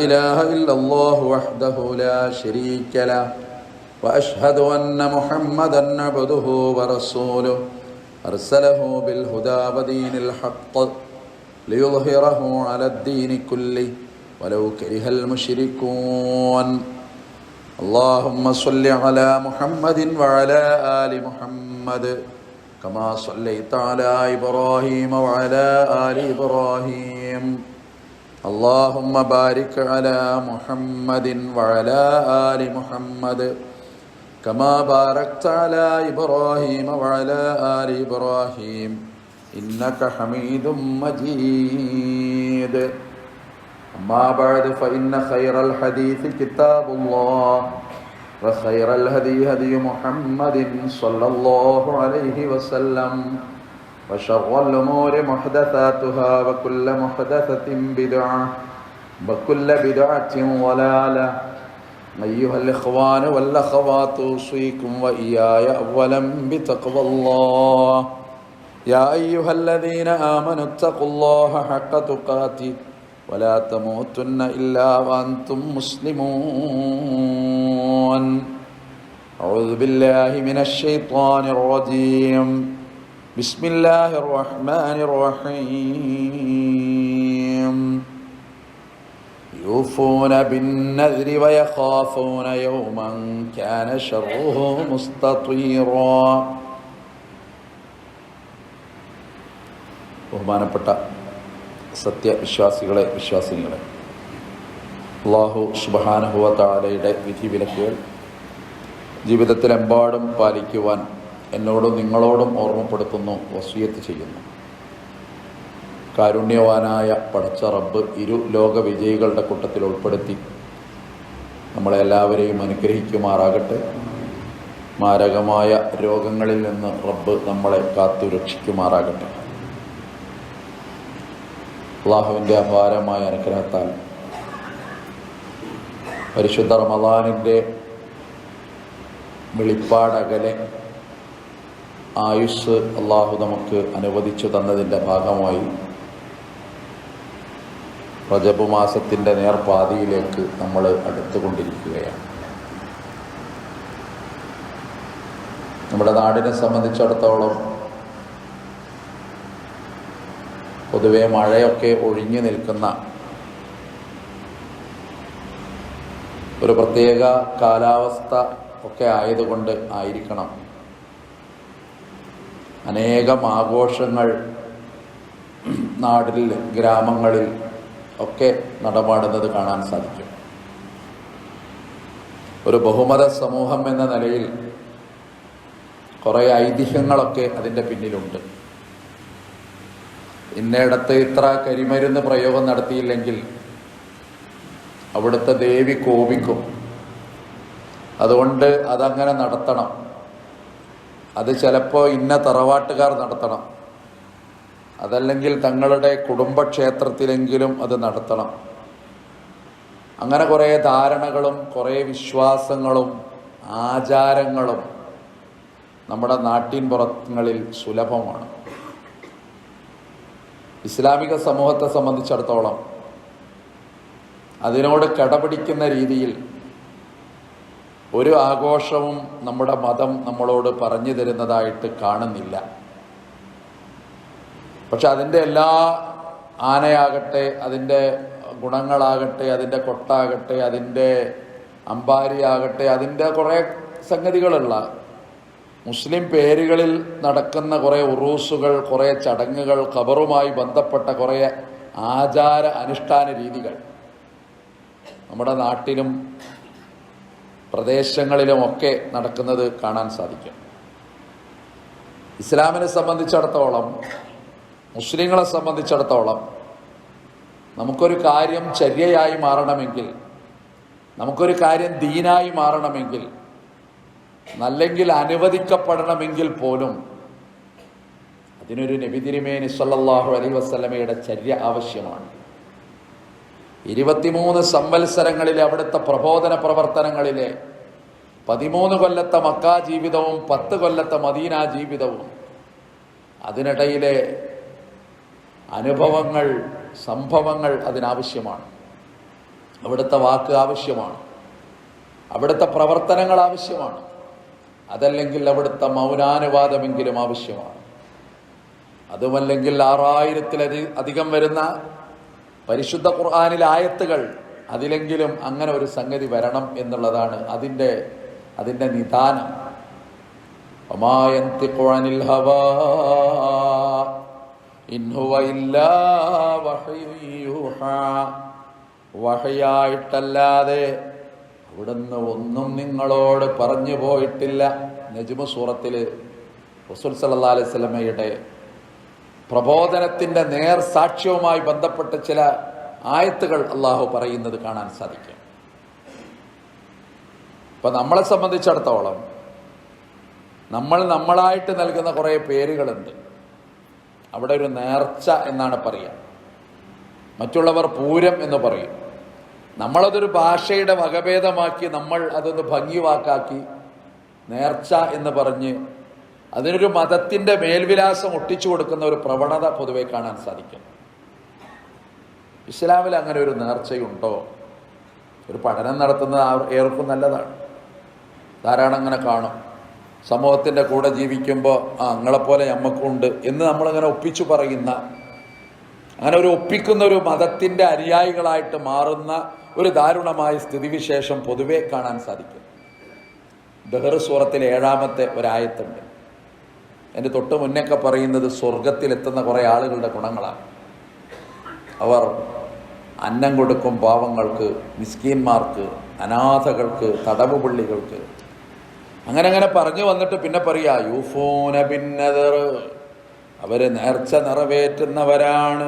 إله إلا الله وحده لا شريك له وأشهد أن محمدا عبده ورسوله أرسله بالهدى ودين الحق ليظهره على الدين كله ولو كره المشركون اللهم صل على محمد وعلى آل محمد كما صليت على إبراهيم وعلى آل إبراهيم اللهم بارك على محمد وعلى آل محمد كما باركت على إبراهيم وعلى آل إبراهيم إنك حميد مجيد أما بعد فإن خير الحديث كتاب الله وخير الهدي هدي محمد صلى الله عليه وسلم وشر الأمور محدثاتها وكل محدثة بدعة وكل بدعة ضلالة أيها الإخوان والأخوات أوصيكم وإياي أولا بتقوى الله يا أيها الذين آمنوا اتقوا الله حق تقاته ولا تموتن إلا وأنتم مسلمون أعوذ بالله من الشيطان الرجيم بسم الله الرحمن الرحيم يوفون بالنذر ويخافون يوما كان شره مستطيرا ബഹുമാനപ്പെട്ട സത്യവിശ്വാസികളെ വിശ്വാസിനികളെ, അല്ലാഹു സുബ്ഹാനഹു വ തആലയുടെ വിധിവിലക്കുകൾ ജീവിതത്തിലെമ്പാടും പാലിക്കുവാൻ എന്നോടും നിങ്ങളോടും ഓർമ്മപ്പെടുത്തുന്നു, വസിയത്ത് ചെയ്യുന്നു. കാരുണ്യവാനായ പടച്ച റബ്ബ് ഇരു ലോക വിജയികളുടെ കൂട്ടത്തിൽ ഉൾപ്പെടുത്തി നമ്മളെ എല്ലാവരെയും അനുഗ്രഹിക്കുമാറാകട്ടെ. മാരകമായ രോഗങ്ങളിൽ നിന്ന് റബ്ബ് നമ്മളെ കാത്തു രക്ഷിക്കുമാറാകട്ടെ. അള്ളാഹുവിൻ്റെ അപാരമായ അനുഗ്രഹത്താൽ പരിശുദ്ധ റമളാനിൻ്റെ വെളിപ്പാടകലെ ആയുസ് അള്ളാഹു നമുക്ക് അനുവദിച്ചു തന്നതിൻ്റെ ഭാഗമായി റജബ് മാസത്തിൻ്റെ നേർപാതിയിലേക്ക് നമ്മൾ അടുത്തുകൊണ്ടിരിക്കുകയാണ്. നമ്മുടെ നാടിനെ സംബന്ധിച്ചിടത്തോളം പൊതുവെ മഴയൊക്കെ ഒഴിഞ്ഞു നിൽക്കുന്ന ഒരു പ്രത്യേക കാലാവസ്ഥ ഒക്കെ ആയതുകൊണ്ട് ആയിരിക്കണം അനേകം ആഘോഷങ്ങൾ നാട്ടിൽ ഗ്രാമങ്ങളിൽ ഒക്കെ നടമാടുന്നത് കാണാൻ സാധിക്കും. ഒരു ബഹുമത സമൂഹം എന്ന നിലയിൽ കുറേ ഐതിഹ്യങ്ങളൊക്കെ അതിൻ്റെ പിന്നിലുണ്ട്. ഇന്നയിടത്ത് ഇത്ര കരിമരുന്ന് പ്രയോഗം നടത്തിയില്ലെങ്കിൽ അവിടുത്തെ ദേവി കോപിക്കും, അതുകൊണ്ട് അതങ്ങനെ നടത്തണം, അത് ചിലപ്പോൾ ഇന്ന തറവാട്ടുകാർ നടത്തണം, അതല്ലെങ്കിൽ തങ്ങളുടെ കുടുംബക്ഷേത്രത്തിലെങ്കിലും അത് നടത്തണം. അങ്ങനെ കുറേ ധാരണകളും കുറേ വിശ്വാസങ്ങളും ആചാരങ്ങളും നമ്മുടെ നാട്ടിൻപുറങ്ങളിൽ സുലഭമാണ്. ഇസ്ലാമിക സമൂഹത്തെ സംബന്ധിച്ചിടത്തോളം അതിനോട് കടപിടിക്കുന്ന രീതിയിൽ ഒരു ആഘോഷവും നമ്മുടെ മതം നമ്മളോട് പറഞ്ഞു തരുന്നതായിട്ട് കാണുന്നില്ല. പക്ഷെ അതിൻ്റെ എല്ലാ ആനയാകട്ടെ, അതിൻ്റെ ഗുണങ്ങളാകട്ടെ, അതിൻ്റെ കൊട്ടാകട്ടെ, അതിൻ്റെ അമ്പാരിയാകട്ടെ, അതിൻ്റെ കുറേ സംഗതികളുള്ള മുസ്ലിം പേരുകളിൽ നടക്കുന്ന കുറേ ഉറൂസുകൾ, കുറേ ചടങ്ങുകൾ, ഖബറുമായി ബന്ധപ്പെട്ട കുറേ ആചാര അനുഷ്ഠാന രീതികൾ നമ്മുടെ നാട്ടിലും പ്രദേശങ്ങളിലുമൊക്കെ നടക്കുന്നത് കാണാൻ സാധിക്കും. ഇസ്ലാമിനെ സംബന്ധിച്ചിടത്തോളം, മുസ്ലിങ്ങളെ സംബന്ധിച്ചിടത്തോളം നമുക്കൊരു കാര്യം ചര്യയായി മാറണമെങ്കിൽ, നമുക്കൊരു കാര്യം ദീനായി മാറണമെങ്കിൽ, നല്ലെങ്കിൽ അനുവദിക്കപ്പെടണമെങ്കിൽ പോലും അതിനൊരു നബി തിരുമേനി സ്വല്ലല്ലാഹു അലൈഹി വസല്ലമയുടെ ചര്യ ആവശ്യമാണ്. 23 സംവത്സരങ്ങളിലെ അവിടുത്തെ പ്രബോധന പ്രവർത്തനങ്ങളിലെ 13 കൊല്ലത്തെ മക്ക ജീവിതവും 10 കൊല്ലത്തെ മദീന ജീവിതവും അതിനിടയിലെ അനുഭവങ്ങൾ, സംഭവങ്ങൾ അതിനാവശ്യമാണ്. അവിടുത്തെ വാക്ക് ആവശ്യമാണ്, അവിടുത്തെ പ്രവർത്തനങ്ങൾ ആവശ്യമാണ്, അതല്ലെങ്കിൽ അവിടുത്തെ മൗനാനുവാദമെങ്കിലും ആവശ്യമാണ്. അതുമല്ലെങ്കിൽ 6000-ൽ-അധികം വരുന്ന പരിശുദ്ധ ഖുർആനിലെ ആയത്തുകൾ, അതിലെങ്കിലും അങ്ങനെ ഒരു സംഗതി വരണം എന്നുള്ളതാണ് അതിൻ്റെ നിദാനം. വമാ യൻതിഖു അനിൽ ഹവാ ഇൻ ഹുവ ഇല്ലാ വഹ്യു യൂഹാ. വഹയായിട്ടല്ലാതെ അവിടുന്ന് ഒന്നും നിങ്ങളോട് പറഞ്ഞു പോയിട്ടില്ല. നജ്മ് സൂറത്തിൽ റസൂൽ സല്ലല്ലാഹു അലൈഹി വസല്ലമയുടെ പ്രബോധനത്തിന്റെ നേർ സാക്ഷ്യവുമായി ബന്ധപ്പെട്ട ചില ആയത്തുകൾ അള്ളാഹു പറയുന്നത് കാണാൻ സാധിക്കും. ഇപ്പൊ നമ്മളെ സംബന്ധിച്ചിടത്തോളം നമ്മളായിട്ട് നൽകുന്ന കുറേ പേരുകളുണ്ട്. അവിടെ ഒരു നേർച്ച എന്നാണ് പറയുക, മറ്റുള്ളവർ പൂരം എന്ന് പറയും. നമ്മളതൊരു ഭാഷയുടെ വകഭേദമാക്കി നമ്മൾ അതൊന്ന് ഭംഗിവാക്കാക്കി നേർച്ച എന്ന് പറഞ്ഞ് അതിനൊരു മതത്തിന്റെ മേൽവിലാസം ഒട്ടിച്ചു കൊടുക്കുന്ന ഒരു പ്രവണത പൊതുവെ കാണാൻ സാധിക്കും. ഇസ്ലാമിൽ അങ്ങനെ ഒരു നേർച്ചയുണ്ടോ? ഒരു പഠനം നടത്തുന്നത് ഏവർക്കും നല്ലതാണ്. ധാരാളം അങ്ങനെ കാണും. സമൂഹത്തിൻ്റെ കൂടെ ജീവിക്കുമ്പോൾ നിങ്ങളെപ്പോലെ ഞമ്മക്കുണ്ട് എന്ന് നമ്മളിങ്ങനെ ഒപ്പിച്ചു പറയുന്ന, അങ്ങനെ ഒരു ഒപ്പിക്കുന്ന ഒരു മതത്തിൻ്റെ അനുയായികളായിട്ട് മാറുന്ന ഒരു ദാരുണമായ സ്ഥിതിവിശേഷം പൊതുവെ കാണാൻ സാധിക്കും. ദഹർ സൂറത്തിലെ 7-ാമത്തെ ഒരായത്തുണ്ട്. എൻ്റെ തൊട്ട് മുന്നേക്കെ പറയുന്നത് സ്വർഗത്തിലെത്തുന്ന കുറേ ആളുകളുടെ ഗുണങ്ങളാണ്. അവർ അന്നം കൊടുക്കും പാവങ്ങൾക്ക്, മിസ്കീന്മാർക്ക്, അനാഥകൾക്ക്, തടവ് പുള്ളികൾക്ക്. അങ്ങനെ പറഞ്ഞു വന്നിട്ട് പിന്നെ പറയാ യൂഫൂന ബിന്നദർ, അവര് നേർച്ച നിറവേറ്റുന്നവരാണ്.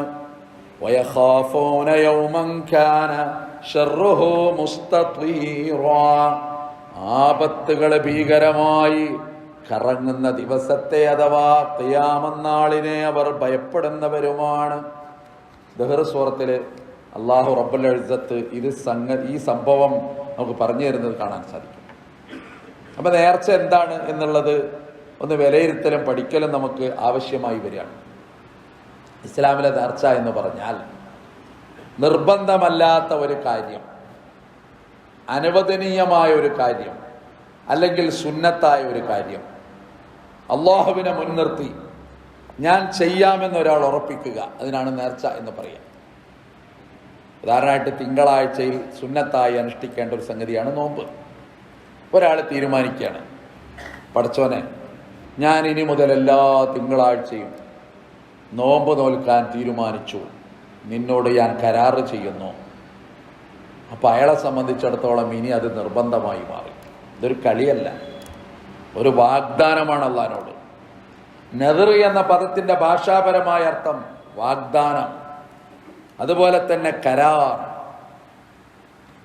വയഖാഫൂന യൗമൻ കാന ശർറുഹു മുസ്തത്വീറാ, ആപത്തുകൾ ഭീകരമായി കറങ്ങുന്ന ദിവസത്തെ അഥവാ ഖിയാമത്ത് നാളിനെ അവർ ഭയപ്പെടുന്നവരുമാണ്. ദഹർ സൂറത്തില് അല്ലാഹു റബ്ബുൽ ഇസ്സത്ത് ഈ സംഭവം നമുക്ക് പറഞ്ഞു തരുന്നത് കാണാൻ സാധിക്കും. അപ്പൊ നേർച്ച എന്താണ് എന്നുള്ളത് ഒന്ന് വിലയിരുത്തലും പഠിക്കലും നമുക്ക് ആവശ്യമായി വരികയാണ്. ഇസ്ലാമിലെ നേർച്ച എന്ന് പറഞ്ഞാൽ നിർബന്ധമല്ലാത്ത ഒരു കാര്യം, അനുവദനീയമായ ഒരു കാര്യം, അല്ലെങ്കിൽ സുന്നത്തായ ഒരു കാര്യം അള്ളാഹുവിനെ മുൻനിർത്തി ഞാൻ ചെയ്യാമെന്ന് ഒരാൾ ഉറപ്പിക്കുക, അതിനാണ് നേർച്ച എന്ന് പറയുക. ഉദാഹരണമായിട്ട് തിങ്കളാഴ്ചയിൽ സുന്നത്തായി അനുഷ്ഠിക്കേണ്ട ഒരു സംഗതിയാണ് നോമ്പ്. ഒരാൾ തീരുമാനിക്കുകയാണ്, പടച്ചോനെ ഞാൻ ഇനി മുതൽ എല്ലാ തിങ്കളാഴ്ചയും നോമ്പ് നോൽക്കാൻ തീരുമാനിച്ചു, നിന്നോട് ഞാൻ കരാറ് ചെയ്യുന്നു. അപ്പം അയാളെ സംബന്ധിച്ചിടത്തോളം ഇനി അത് നിർബന്ധമായി മാറി. ഇതൊരു കളിയല്ല, ഒരു വാഗ്ദാനമാണ് അള്ളാഹിനോട്. നദർ എന്ന പദത്തിന്റെ ഭാഷാപരമായ അർത്ഥം വാഗ്ദാനം, അതുപോലെ തന്നെ കരാർ.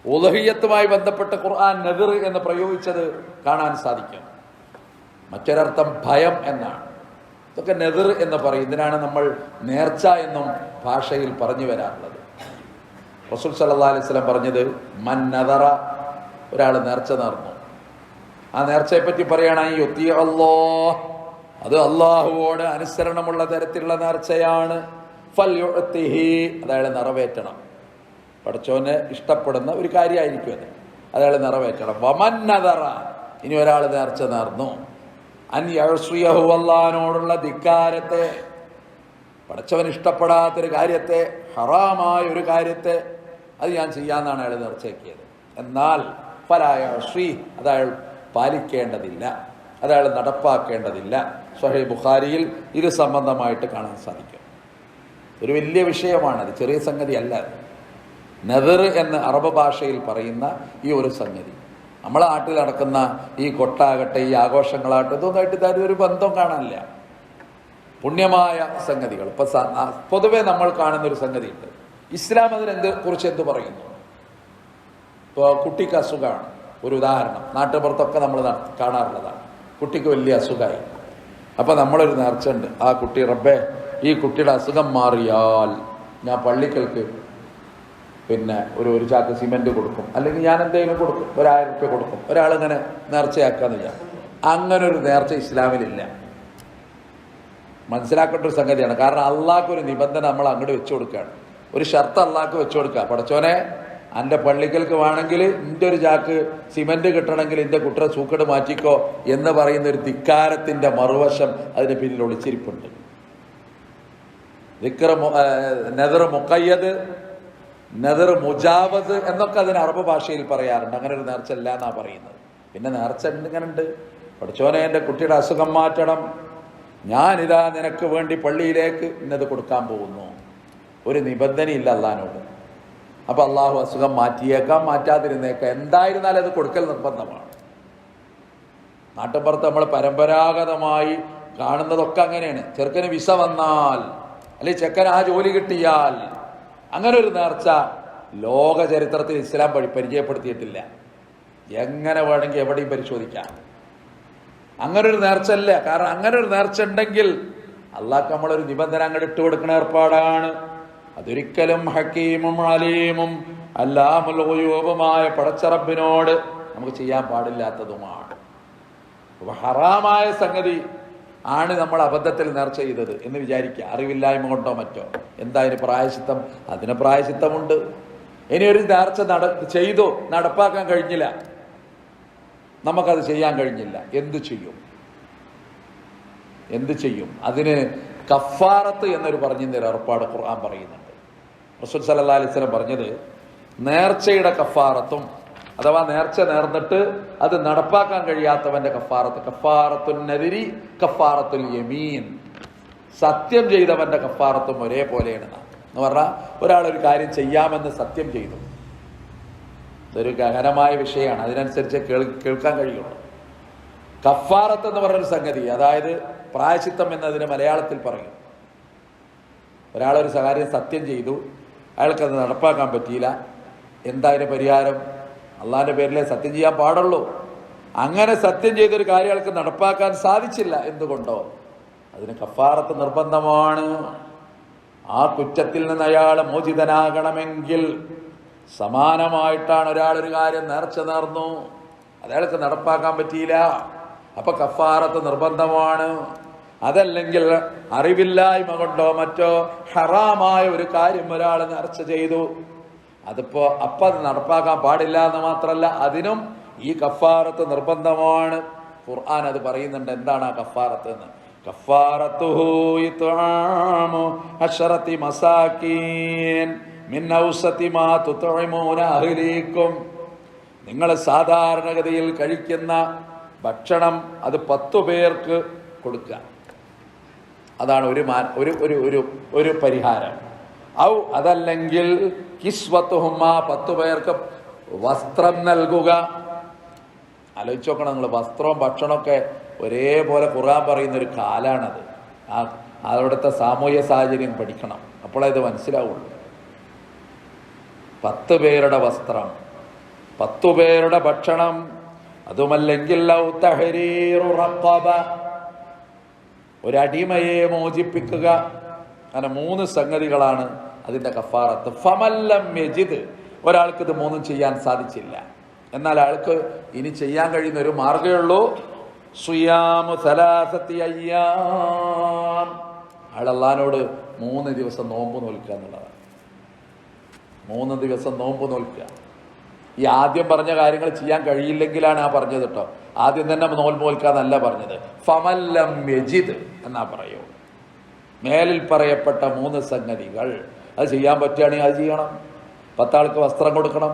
ഉളുഹിയ്യത്തുമായി ബന്ധപ്പെട്ട് ഖുർആൻ നദർ എന്ന് പ്രയോഗിച്ചത് കാണാൻ സാധിക്കും. മറ്റൊരർത്ഥം ഭയം എന്നാണ്. ഇതൊക്കെ നദർ എന്ന് പറയും. ഇതിനാണ് നമ്മൾ നേർച്ച എന്നും ഭാഷയിൽ പറഞ്ഞു വരാറുള്ളത്. റസൂൽ സല്ലല്ലാഹു അലൈഹി വസല്ലം പറഞ്ഞത് മൻ നദറ, ഒരാൾ നേർച്ച നേർന്നു. ആ നേർച്ചയെ പറ്റി പറയുകയാണെങ്കിൽ യുത്തി അല്ലാഹ്, അത് അള്ളാഹുവോട് അനുസരണമുള്ള തരത്തിലുള്ള നേർച്ചയാണ്. ഫൽ യുഅ്തിഹി, അതയാൾ നിറവേറ്റണം. പടച്ചോനെ ഇഷ്ടപ്പെടുന്ന ഒരു കാര്യമായിരിക്കും അത്, അതയാൾ നിറവേറ്റണം. വമൻ നദറ, ഇനി ഒരാൾ നേർച്ച നേർന്നു അൻ യഅ്സിയഹു, അല്ലാഹുവിനോടുള്ള ധിക്കാരത്തെ, പടച്ചവൻ ഇഷ്ടപ്പെടാത്തൊരു കാര്യത്തെ, ഹറാമായ ഒരു കാര്യത്തെ അത് ഞാൻ ചെയ്യാന്നാണ് അയാൾ നേർച്ചയാക്കിയത്. എന്നാൽ ഫലാ യഅ്സി, അതയാൾ പാലിക്കേണ്ടതില്ല, അതയാൾ നടപ്പാക്കേണ്ടതില്ല. സ്വഹീഹ് ബുഖാരിയിൽ ഇത് സംബന്ധമായിട്ട് കാണാൻ സാധിക്കും. ഒരു വലിയ വിഷയമാണത്, ചെറിയ സംഗതി അല്ല. നദർ എന്ന് അറബ് ഭാഷയിൽ പറയുന്ന ഈ ഒരു സംഗതി നമ്മളെ നാട്ടിൽ നടക്കുന്ന ഈ കൊട്ടാകട്ടെ, ഈ ആഘോഷങ്ങളാകട്ടെ, ഇതൊന്നായിട്ട് ഇതാരും ഒരു ബന്ധം കാണാനില്ല. പുണ്യമായ സംഗതികൾ ഇപ്പൊ പൊതുവെ നമ്മൾ കാണുന്ന ഒരു സംഗതിയുണ്ട്. ഇസ്ലാം കുറിച്ച് എന്ത് പറയുന്നു? ഇപ്പോൾ കുട്ടിക്ക് അസുഖമാണ്, ഒരു ഉദാഹരണം, നാട്ടുപുറത്തൊക്കെ നമ്മൾ കാണാറുള്ളതാണ്. കുട്ടിക്ക് വലിയ അസുഖമായി, അപ്പം നമ്മളൊരു നേർച്ചയുണ്ട്, ആ കുട്ടി റബ്ബേ ഈ കുട്ടിയുടെ അസുഖം മാറിയാൽ ഞാൻ പള്ളിക്കൽക്ക് പിന്നെ ഒരു ചാക്ക് സിമെന്റ് കൊടുക്കും, അല്ലെങ്കിൽ ഞാൻ എന്തെങ്കിലും കൊടുക്കും, 1000 രൂപ കൊടുക്കും. ഒരാളിങ്ങനെ നേർച്ചയാക്കാന്ന് വിചാരിക്കും. അങ്ങനെ ഒരു നേർച്ച ഇസ്ലാമിലില്ല. മനസ്സിലാക്കേണ്ട ഒരു സംഗതിയാണ്. കാരണം അള്ളാഹ്ക്ക് ഒരു നിബന്ധന നമ്മൾ അങ്ങോട്ട് വെച്ചു കൊടുക്കുകയാണ്, ഒരു ഷർത്ത് അള്ളാഹ്ക്ക് വെച്ചു കൊടുക്കുക. പടച്ചോനെ എൻ്റെ പള്ളിക്കൽക്ക് വേണമെങ്കിൽ എൻ്റെ ഒരു ചാക്ക് സിമൻറ്റ് കിട്ടണമെങ്കിൽ എൻ്റെ കുട്ടറെ സൂക്കട് മാറ്റിക്കോ എന്ന് പറയുന്ന ഒരു ധിക്കാരത്തിൻ്റെ മറുവശം അതിന് പിന്നിൽ ഒളിച്ചിരിപ്പുണ്ട്. നെദർ മുഖയ്യദ്, നെദർ മുജാവദ് എന്നൊക്കെ അതിന് അറബ് ഭാഷയിൽ പറയാറുണ്ട്. അങ്ങനെ ഒരു നേർച്ച ഇല്ല എന്നാ പറയുന്നത്. പിന്നെ നേർച്ച ഇങ്ങനെ ഉണ്ട്, പഠിച്ചോനെ എൻ്റെ കുട്ടിയുടെ അസുഖം മാറ്റണം, ഞാനിതാ നിനക്ക് വേണ്ടി പള്ളിയിലേക്ക് ഇന്നത് കൊടുക്കാൻ പോകുന്നു. ഒരു നിബന്ധനയില്ല അള്ളാഹിനോട്. അപ്പൊ അള്ളാഹു അസുഖം മാറ്റിയേക്കാം, മാറ്റാതിരുന്നേക്കാം, എന്തായിരുന്നാലും അത് കൊടുക്കൽ നിർബന്ധമാണ്. നാട്ടിൻപുറത്ത് നമ്മൾ പരമ്പരാഗതമായി കാണുന്നതൊക്കെ അങ്ങനെയാണ്. ചെറുക്കന് വിസ വന്നാൽ, അല്ലെങ്കിൽ ചെക്കൻ ആ ജോലി കിട്ടിയാൽ, അങ്ങനെ ഒരു നേർച്ച ലോക ചരിത്രത്തിൽ ഇസ്ലാം പരിചയപ്പെടുത്തിയിട്ടില്ല. എങ്ങനെ വേണമെങ്കിൽ എവിടെയും പരിശോധിക്കാം. അങ്ങനെ ഒരു നേർച്ച ഇല്ല. കാരണം അങ്ങനെ ഒരു നേർച്ച ഉണ്ടെങ്കിൽ അള്ളാഹ്ക്ക് നമ്മളൊരു നിബന്ധന അങ്ങോട്ട് ഇട്ട് കൊടുക്കുന്ന ഏർപ്പാടാണ്. അതൊരിക്കലും ഹക്കീമും അലീമും അല്ലാമുൽ ഗുയൂബുമായ പടച്ചറബിനോട് നമുക്ക് ചെയ്യാൻ പാടില്ലാത്തതുമാണ്. ഹറാമായ സംഗതി ആണ് നമ്മൾ അബദ്ധത്തിൽ നേർച്ച ചെയ്തത് എന്ന് വിചാരിക്കുക, അറിവില്ലായ്മ കൊണ്ടോ മറ്റോ. എന്താ അതിന് പ്രായശ്ചിത്തം? അതിന് പ്രായശ്ചിത്തമുണ്ട്. ഇനി ഒരു നേർച്ച ചെയ്തു നടപ്പാക്കാൻ കഴിഞ്ഞില്ല, നമുക്കത് ചെയ്യാൻ കഴിഞ്ഞില്ല, എന്തു ചെയ്യും? അതിന് കഫാറത്ത് എന്നൊരു പറഞ്ഞൊരു ഏർപ്പാട് ഖുർആൻ പറയുന്നുണ്ട്. റസൂൽ സല്ലല്ലാഹു അലൈഹി വസല്ലം പറഞ്ഞത് നേർച്ചയുടെ കഫാറത്തും, അഥവാ നേർച്ച നേർന്നിട്ട് അത് നടപ്പാക്കാൻ കഴിയാത്തവന്റെ കഫാറത്ത്, കഫാറത്തുൻ നദിരി കഫാറത്തുൽ യമീൻ, സത്യം ചെയ്തവന്റെ കഫാറത്തും ഒരേപോലെയാണ്. എന്ന് പറഞ്ഞാൽ ഒരാളൊരു കാര്യം ചെയ്യാമെന്ന് സത്യം ചെയ്തു, ഇതൊരു ഗഹനമായ വിഷയമാണ്, അതിനനുസരിച്ച് കേൾക്കാൻ കഴിയുള്ളൂ. കഫാറത്ത് എന്ന് പറഞ്ഞൊരു സംഗതി, അതായത് പ്രായശ്ചിത്തം എന്നതിന് മലയാളത്തിൽ പറയും. ഒരാളൊരു കാര്യം സത്യം ചെയ്തു, അയാൾക്കത് നടപ്പാക്കാൻ പറ്റിയില്ല, എന്താ അതിന് പരിഹാരം? അള്ളാഹിന്റെ പേരിലെ സത്യം ചെയ്യാൻ പാടുള്ളൂ. അങ്ങനെ സത്യം ചെയ്തൊരു കാര്യം അയാൾക്ക് നടപ്പാക്കാൻ സാധിച്ചില്ല, എന്തുകൊണ്ടോ? അതിന് കഫാറത്ത് നിർബന്ധമാണ്. ആ കുറ്റത്തിൽ നിന്ന് അയാൾ മോചിതനാകണമെങ്കിൽ സമാനമായിട്ടാണ് ഒരാളൊരു കാര്യം നേർച്ച നേർന്നു, അയാൾക്ക് നടപ്പാക്കാൻ പറ്റിയില്ല, അപ്പൊ കഫാറത്ത് നിർബന്ധമാണ്. അതല്ലെങ്കിൽ അറിവില്ലായ്മ കൊണ്ടോ മറ്റോ ഹറാമായ ഒരു കാര്യം ഒരാൾ നേർച്ച ചെയ്തു, അതിപ്പോ അത് നടപ്പാക്കാൻ പാടില്ല എന്ന് മാത്രമല്ല, അതിനും ഈ കഫാറത്ത് നിർബന്ധമാണ്. ഖുർആൻ അത് പറയുന്നുണ്ട്. എന്താണ് ആ കഫാറത്ത് എന്ന്? കഫാറത്തുഹു ഇത്ആമു അശറതി മസാകീൻ മിൻ ഔസതി മാ തുത്ഇമൂന അഹ്ലീകും. നിങ്ങൾ സാധാരണഗതിയിൽ കഴിക്കുന്ന ഭക്ഷണം അത് 10 പേർക്ക് കൊടുക്കുക, അതാണ് ഒരു പരിഹാരം. ഔ അതല്ലെങ്കിൽ കിസ്വത്തുഹുമ്മ, 10 പേർക്ക് വസ്ത്രം നൽകുക. ആലോചിച്ച് നോക്കണം നിങ്ങൾ, വസ്ത്രവും ഭക്ഷണമൊക്കെ ഒരേപോലെ ഖുർആൻ പറയുന്ന ഒരു കാലാണത്. അവിടുത്തെ സാമൂഹ്യ സാഹചര്യം പഠിക്കണം, അപ്പോഴേ ഇത് മനസ്സിലാവുള്ളൂ. 10 പേരുടെ വസ്ത്രം, 10 പേരുടെ ഭക്ഷണം, അതുമല്ലെങ്കിൽ ഒരടിമയെ മോചിപ്പിക്കുക. അങ്ങനെ 3 സംഗതികളാണ് അതിന്റെ കഫാറത്ത്. ഫമല്ലം യജിദ്, ഒരാൾക്ക് ഇത് 3 ചെയ്യാൻ സാധിച്ചില്ല, എന്നാൽ അയാൾക്ക് ഇനി ചെയ്യാൻ കഴിയുന്ന ഒരു മാർഗ്ഗമേ ഉള്ളൂ. സുയാമു സലാസത്തി അയ്യാം, അയാൾ അല്ലാഹുവിനോട് 3 ദിവസം നോമ്പ് നോൽക്കുക എന്നുള്ളതാണ്. 3 ദിവസം നോമ്പ് നോൽക്കുക. ഈ ആദ്യം പറഞ്ഞ കാര്യങ്ങൾ ചെയ്യാൻ കഴിയില്ലെങ്കിലാണ് ആ പറഞ്ഞത് കേട്ടോ. ആദ്യം തന്നെ നോമ്പ് നോൽക്കാന്നല്ല പറഞ്ഞത്, ഫമല്ലം യജിദ് എന്നാ പറയൂ. മേലിൽ പറയപ്പെട്ട 3 സംഗതികൾ അത് ചെയ്യാൻ പറ്റുകയാണെങ്കിൽ അത് ചെയ്യണം. 10 ആൾക്ക് വസ്ത്രം കൊടുക്കണം,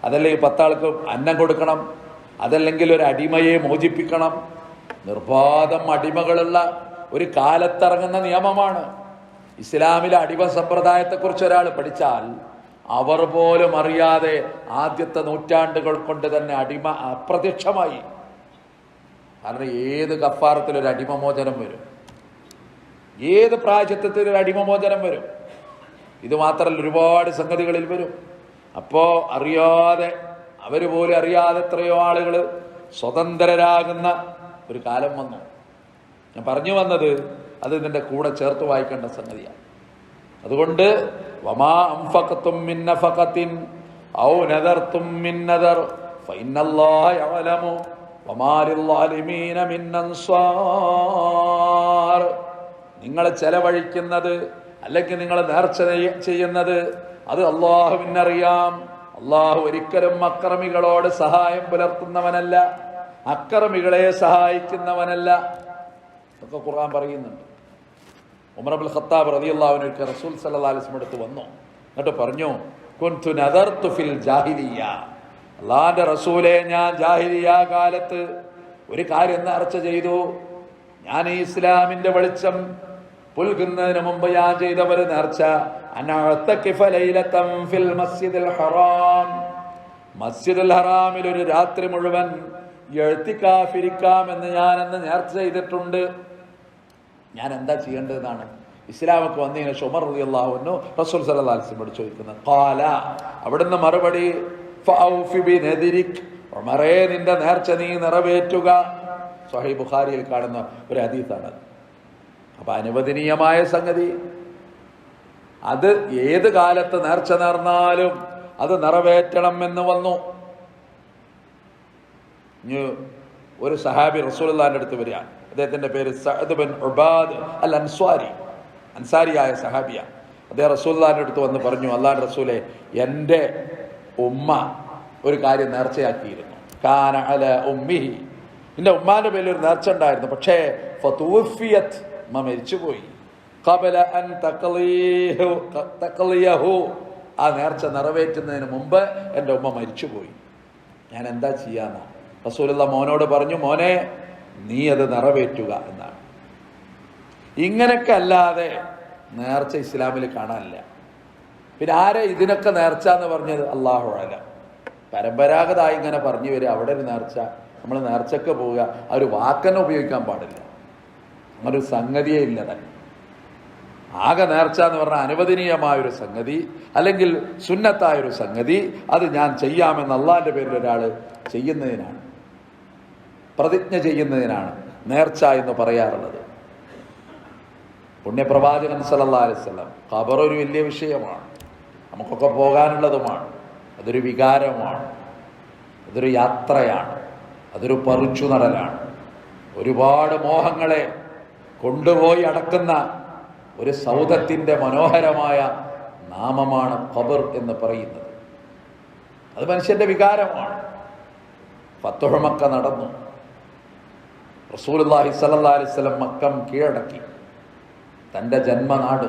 അതല്ലെങ്കിൽ 10 ആൾക്ക് അന്നം കൊടുക്കണം, അതല്ലെങ്കിൽ ഒരു അടിമയെ മോചിപ്പിക്കണം. നിർബാധം അടിമകളുള്ള ഒരു കാലത്തിറങ്ങുന്ന നിയമമാണ്. ഇസ്ലാമിലെ അടിമ സമ്പ്രദായത്തെക്കുറിച്ച് ഒരാൾ പഠിച്ചാൽ അവർ പോലും അറിയാതെ ആദ്യത്തെ നൂറ്റാണ്ടുകൾ കൊണ്ട് തന്നെ അടിമ അപ്രത്യക്ഷമായി. കാരണം ഏത് കഫാറത്തിലൊരു അടിമമോചനം വരും, ഏത് പ്രായശ്ചിത്തത്തിൽ ഒരു അടിമമോചനം വരും. ഇത് മാത്രമല്ല, ഒരുപാട് സംഗതികളിൽ വരും. അപ്പോ അറിയാതെ, അവര് പോലും അറിയാതെ എത്രയോ ആളുകൾ സ്വതന്ത്രരാകുന്ന ഒരു കാലം വന്നു. ഞാൻ പറഞ്ഞു വന്നത് അത് ഇതിന്റെ കൂടെ ചേർത്ത് വായിക്കേണ്ട സംഗതിയാണ്. അതുകൊണ്ട് വമാ അൻഫഖതും മിൻ നഫഖത്തിൻ ഔ നദർതും മിൻ നദർ ഫഇന്നല്ലാഹ യഅലമു വമാ ലിൽളാലിമീന മിൻ അൻസാർ. നിങ്ങൾ ചെലവഴിക്കുന്നത് അല്ലെങ്കിൽ നിങ്ങൾ നേർച്ച ചെയ്യുന്നത് അത് അല്ലാഹുവിനറിയാം, അള്ളാഹു ഒരിക്കലും അക്രമികളോട് സഹായം പുലർത്തുന്നവനല്ല, അക്രമികളെ സഹായിക്കുന്നവനല്ല. ഇതൊക്കെ ഖുർആൻ പറയുന്നുണ്ട്. ഉമർ ഇബ്നുൽ ഖത്താബ് റളിയല്ലാഹു അൻഹു റസൂൽ സല്ലല്ലാഹു അലൈഹി വസല്ലം അടുത്ത് വന്നു. എന്നിട്ട് പറഞ്ഞു, കുൻതു നദർതു ഫിൽ ജാഹിലിയ്യ, അള്ളാന്റെ റസൂലെ, ഞാൻ ജാഹിലിയ്യ കാലത്ത് ഒരു കാര്യം നേർച്ച ചെയ്തു. ഞാൻ ഈ ഇസ്ലാമിന്റെ വെളിച്ചം പുൽകുന്നതിന് മുമ്പ് ഞാൻ ചെയ്ത ഒരു നേർച്ച, അനഅതകിഫ ലൈലതൻ ഫിൽ മസ്ജിദിൽ ഹറാം, മസ്ജിദുൽ ഹറാമിൽ ഒരു രാത്രി മുഴുവൻ ഇഅ്തികാഫിരിക്കാമെന്ന് ഞാൻ അന്ന് നേർച്ച ചെയ്തിട്ടുണ്ട്. ഞാൻ എന്താ ചെയ്യേണ്ടതെന്നാണ് ഇസ്ലാമൊക്കെ വന്നതിന് ശേഷം ഉമർ റളിയല്ലാഹു അൻഹു റസൂൽ സല്ലല്ലാഹു അലൈഹി വസല്ലം ചോദിക്കുന്നത്. ഖാല, അവിടുന്ന് മറുപടി, ഫഔഫി ബിനദിരിക്, ഉമറേ, നിന്റെ നേർച്ച നീ നിറവേറ്റുക. സ്വഹീഹ് ബുഖാരിയിൽ കാണുന്ന ഒരു ഹദീസാണ്. അപ്പൊ അനുവദനീയമായ സംഗതി, അത് ഏത് കാലത്ത് നേർച്ച നേർന്നാലും അത് നിറവേറ്റണം എന്ന് വന്നു. ഒരു സഹാബി റസൂലുള്ളാഹിന്റെ അടുത്ത് വരികയാണ്. അദ്ദേഹത്തിന്റെ പേര് സഅദ് ബിൻ ഉബാദ് അൽ അൻസ്വാരി, അൻസാരിയായ സഹാബിയ. അദ്ദേഹം റസൂലുള്ളാഹിന്റെ അടുത്ത് വന്ന് പറഞ്ഞു, അല്ലാഹുവിന്റെ റസൂലേ, എൻ്റെ ഉമ്മ ഒരു കാര്യം നേർച്ചയാക്കിയിരുന്നു. കാന അല ഉമ്മിഹി, എൻ്റെ ഉമ്മാന്റെ പേരിൽ ഒരു നേർച്ച ഉണ്ടായിരുന്നു. പക്ഷേ ഫതുവഫിയത്, ഉമ്മ മരിച്ചുപോയി. ഖബല അൻ തഖ്ലിയഹു, ആ നേർച്ച നിറവേറ്റുന്നതിന് മുമ്പ് എൻ്റെ ഉമ്മ മരിച്ചുപോയി. ഞാൻ എന്താ ചെയ്യാന്നാ റസൂലുള്ളാഹി മോനോട് പറഞ്ഞു, മോനെ, നീ അത് നിറവേറ്റുക എന്നാണ്. ഇങ്ങനൊക്കെ അല്ലാതെ നേർച്ച ഇസ്ലാമിൽ കാണാനില്ല. പിന്നെ ആരെ ഇതിനൊക്കെ നേർച്ച എന്ന് പറഞ്ഞത്? അല്ലാഹു അഅലം. പരമ്പരാഗതമായി ഇങ്ങനെ പറഞ്ഞു വരിക, അവിടെ ഒരു നേർച്ച, നമ്മൾ നേർച്ചക്ക് പോവുക, ആ ഒരു വാക്കന്നെ ഉപയോഗിക്കാൻ പാടില്ല, അങ്ങനൊരു സംഗതിയേ ഇല്ല തന്നെ. ആകെ നേർച്ച എന്ന് പറഞ്ഞാൽ അനുവദനീയമായൊരു സംഗതി, അല്ലെങ്കിൽ സുന്നത്തായൊരു സംഗതി, അത് ഞാൻ ചെയ്യാമെന്ന് അള്ളാഹിന്റെ പേരിൽ ഒരാൾ ചെയ്യുന്നതിനാണ്, പ്രതിജ്ഞ ചെയ്യുന്നതിനാണ് നേർച്ച എന്ന് പറയാറുള്ളത്. പുണ്യപ്രവാചകൻ സല്ലല്ലാഹു അലൈഹി വസല്ലം, ഖബർ ഒരു വലിയ വിഷയമാണ്, നമുക്കൊക്കെ പോകാനുള്ളതുമാണ്, അതൊരു വികാരമാണ്, അതൊരു യാത്രയാണ്, അതൊരു പറിച്ചു നടലാണ്. ഒരുപാട് മോഹങ്ങളെ കൊണ്ടുപോയി അടക്കുന്ന ഒരു സൗധത്തിൻ്റെ മനോഹരമായ നാമമാണ് ഖബർ എന്ന് പറയുന്നത്. അത് മനുഷ്യന്റെ വികാരമാണ്. ഫത്ഹു മക്ക നടന്നു. റസൂലുള്ളാഹി സ്വല്ലല്ലാഹു അലൈഹി വസല്ലം മക്കം കീഴടക്കി. തൻ്റെ ജന്മനാട്,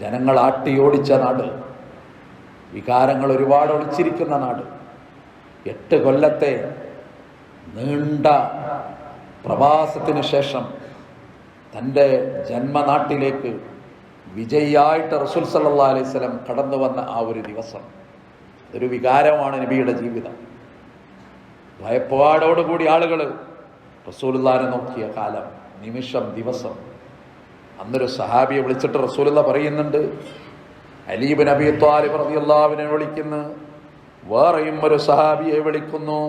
ജനങ്ങൾ ആട്ടിയോടിച്ച നാട്, വികാരങ്ങൾ ഒരുപാട് ഒളിച്ചിരിക്കുന്ന നാട്. 8 കൊല്ലത്തെ നീണ്ട പ്രവാസത്തിന് ശേഷം തൻ്റെ ജന്മനാട്ടിലേക്ക് വിജയിയായിട്ട് റസൂൽ സല്ലല്ലാഹു അലൈഹി വസല്ലം കടന്നു വന്ന ആ ഒരു ദിവസം, ഒരു വികാരമാണ് നബിയുടെ ജീവിതം. ഭയപ്പാടോടുകൂടി ആളുകൾ റസൂലുള്ളാഹിനെ നോക്കിയ കാലം, നിമിഷം, ദിവസം. അന്നൊരു സഹാബിയെ വിളിച്ചിട്ട് റസൂലുള്ളാഹി പറയുന്നുണ്ട്, അലി ഇബ്നു അബീ ത്വാലിബ് റളിയല്ലാഹു അൻഹു വിളിക്കുന്നു, വേറെയും ഒരു സഹാബിയെ വിളിക്കുന്നു.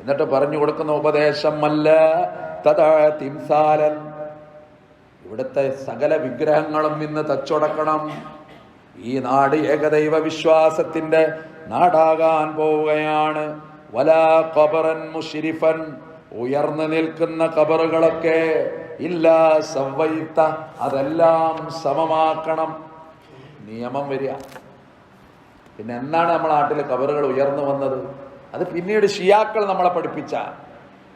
എന്നിട്ട് പറഞ്ഞു കൊടുക്കുന്ന ഉപദേശം, അല്ല തദഅ തിംസാലൻ, ഇവിടുത്തെ സകല വിഗ്രഹങ്ങളും ഇന്ന് തച്ചുടക്കണം. ഈ നാട് ഏകദൈവ വിശ്വാസത്തിന്റെ നാടാകാൻ പോവുകയാണ്. വലാ ഖബറൻ മുശ്രിഫൻ, ഉയർന്നു നിൽക്കുന്ന ഖബറുകളൊക്കെ ഇല്ലാ സവൈത, അതെല്ലാം സമമാക്കണം. നിയമം വരിക. പിന്നെ എന്നാണ് നമ്മുടെ നാട്ടിലെ ഖബറുകൾ ഉയർന്നു വന്നത്? അത് പിന്നീട് ഷിയാക്കൾ നമ്മളെ പഠിപ്പിച്ച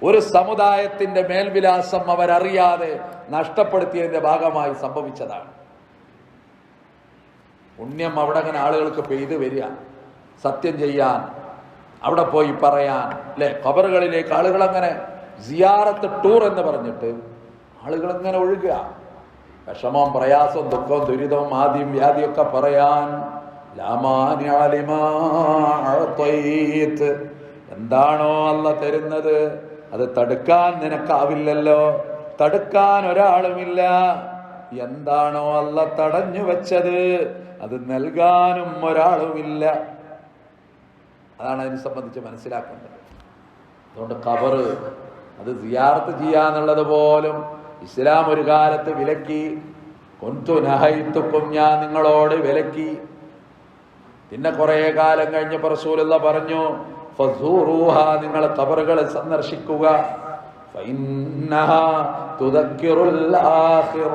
ഒരു സമുദായത്തിന്റെ മേൽവിലാസം അവരറിയാതെ നഷ്ടപ്പെടുത്തിയതിന്റെ ഭാഗമായി സംഭവിച്ചതാണ്. പുണ്യം അവിടെ അങ്ങനെ ആളുകൾക്ക് പെയ്തു വരിക, സത്യം ചെയ്യാൻ, അവിടെ പോയി പറയാൻ, അല്ലെ? ഖബറുകളിലേക്ക് ആളുകൾ അങ്ങനെ സിയാറത്ത് ടൂർ എന്ന് പറഞ്ഞിട്ട് ആളുകൾ അങ്ങനെ ഒഴുകുക. വിഷമവും പ്രയാസവും ദുഃഖവും ദുരിതവും ആദ്യം വ്യാധിയൊക്കെ പറയാൻ, എന്താണോ അല്ല തരുന്നത് അത് തടുക്കാൻ നിനക്കാവില്ലല്ലോ, തടുക്കാൻ ഒരാളുമില്ല. എന്താണോ അല്ല തടഞ്ഞു വെച്ചത് അത് നൽകാനും ഒരാളുമില്ല. അതാണ് അതിനെ സംബന്ധിച്ച് മനസ്സിലാക്കേണ്ടത്. അതുകൊണ്ട് ഖബർ അത് സിയാറത്ത് ചെയ്യാന്നുള്ളത് പോലും ഇസ്ലാം ഒരു കാലത്ത് വിലക്കി. കുന്തു നഹൈതുക്കും, ഞാൻ നിങ്ങളോട് വിലക്കി. പിന്നെ കുറെ കാലം കഴിഞ്ഞപ്പോൾ റസൂലുള്ളാഹി പറഞ്ഞു, ഫസൂറുഹ, നിങ്ങൾ ഖബറുകളെ സന്ദർശിക്കുക. ഫഇന്നഹാ തുദക്കിറുൽ ആഖിറ,